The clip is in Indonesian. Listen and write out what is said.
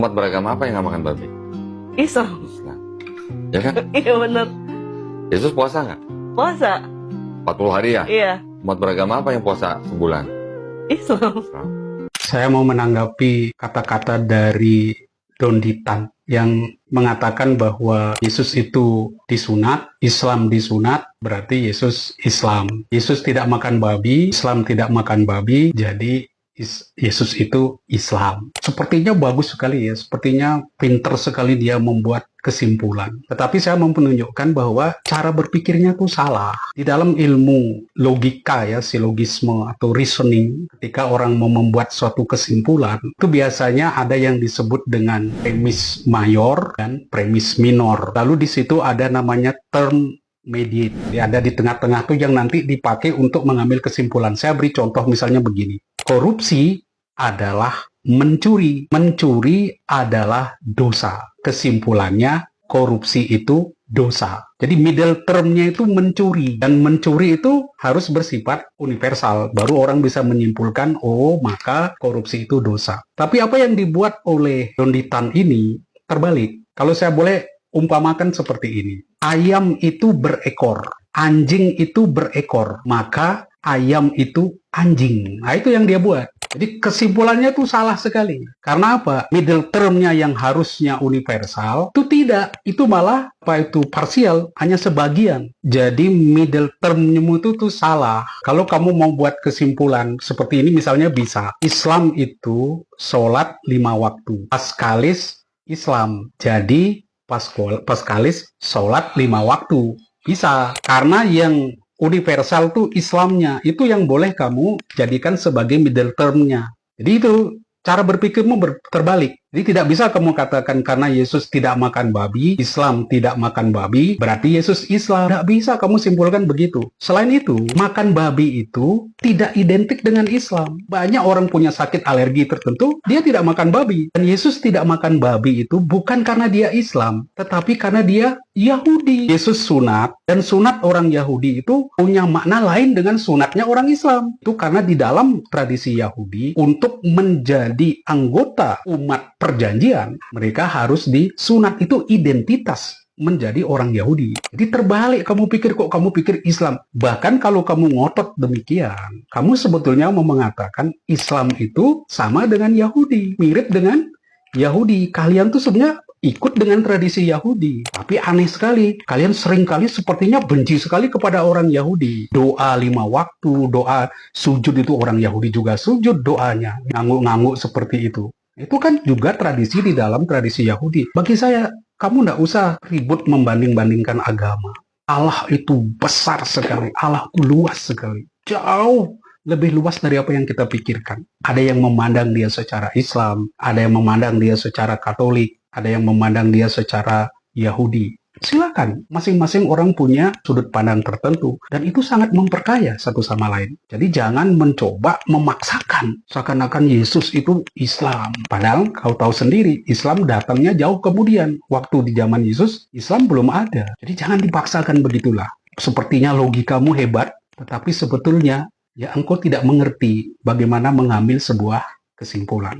Umat beragama apa yang nggak makan babi? Islam. Islam. Ya kan? Iya bener. Yesus puasa nggak? Puasa. 40 hari ya? Iya. Umat beragama apa yang puasa sebulan? Islam. Islam. Saya mau menanggapi kata-kata dari Don Ditan yang mengatakan bahwa Yesus itu disunat, Islam disunat, berarti Yesus Islam. Yesus tidak makan babi, Islam tidak makan babi, jadi Yesus itu Islam. Sepertinya bagus sekali ya, sepertinya pinter sekali dia membuat kesimpulan. Tetapi saya mau menunjukkan bahwa cara berpikirnya itu salah. Di dalam ilmu logika ya, silogisme atau reasoning, ketika orang mau membuat suatu kesimpulan, itu biasanya ada yang disebut dengan premis mayor dan premis minor. Lalu di situ ada namanya term mediate. Ada di tengah-tengah tuh yang nanti dipakai untuk mengambil kesimpulan. Saya beri contoh misalnya begini. Korupsi adalah mencuri. Mencuri adalah dosa. Kesimpulannya, korupsi itu dosa. Jadi middle termnya itu mencuri. Dan mencuri itu harus bersifat universal. Baru orang bisa menyimpulkan, oh maka korupsi itu dosa. Tapi apa yang dibuat oleh Don Ditan ini terbalik. Kalau saya boleh umpamakan seperti ini. Ayam itu berekor. Anjing itu berekor. Maka ayam itu anjing. Nah, itu yang dia buat. Jadi kesimpulannya itu salah sekali. Karena apa? Middle termnya yang harusnya universal, itu tidak. Itu malah itu parsial, hanya sebagian. Jadi middle termnya itu salah. Kalau kamu mau buat kesimpulan seperti ini, misalnya bisa. Islam itu sholat 5 waktu. Paskalis Islam. Jadi Paskalis sholat 5 waktu. Bisa. Karena yang universal tuh Islamnya, itu yang boleh kamu jadikan sebagai middle termnya. Jadi itu cara berpikirmu terbalik. Jadi tidak bisa kamu katakan karena Yesus tidak makan babi, Islam tidak makan babi, berarti Yesus Islam. Tidak bisa kamu simpulkan begitu. Selain itu, makan babi itu tidak identik dengan Islam. Banyak orang punya sakit alergi tertentu, dia tidak makan babi. Dan Yesus tidak makan babi itu bukan karena dia Islam, tetapi karena dia Yahudi. Yesus sunat, dan sunat orang Yahudi itu punya makna lain dengan sunatnya orang Islam. Itu karena di dalam tradisi Yahudi, untuk menjadi anggota umat perjanjian, mereka harus disunat. Itu identitas menjadi orang Yahudi. Jadi terbalik kamu pikir, kok kamu pikir Islam. Bahkan kalau kamu ngotot demikian, kamu sebetulnya mau mengatakan Islam itu sama dengan Yahudi, mirip dengan Yahudi. Kalian tuh sebenarnya ikut dengan tradisi Yahudi. Tapi aneh sekali, kalian seringkali sepertinya benci sekali kepada orang Yahudi. Doa 5 waktu, doa sujud itu orang Yahudi juga sujud doanya. Ngangguk-ngangguk seperti itu. Itu kan juga tradisi di dalam tradisi Yahudi. Bagi saya, kamu nggak usah ribut membanding-bandingkan agama. Allah itu besar sekali, Allah itu luas sekali. Jauh lebih luas dari apa yang kita pikirkan. Ada yang memandang dia secara Islam, ada yang memandang dia secara Katolik, ada yang memandang dia secara Yahudi. Silakan, masing-masing orang punya sudut pandang tertentu, dan itu sangat memperkaya satu sama lain. Jadi jangan mencoba memaksakan seakan-akan Yesus itu Islam. Padahal kau tahu sendiri, Islam datangnya jauh kemudian. Waktu di zaman Yesus, Islam belum ada. Jadi jangan dipaksakan begitulah. Sepertinya logikamu hebat, tetapi sebetulnya ya engkau tidak mengerti bagaimana mengambil sebuah kesimpulan.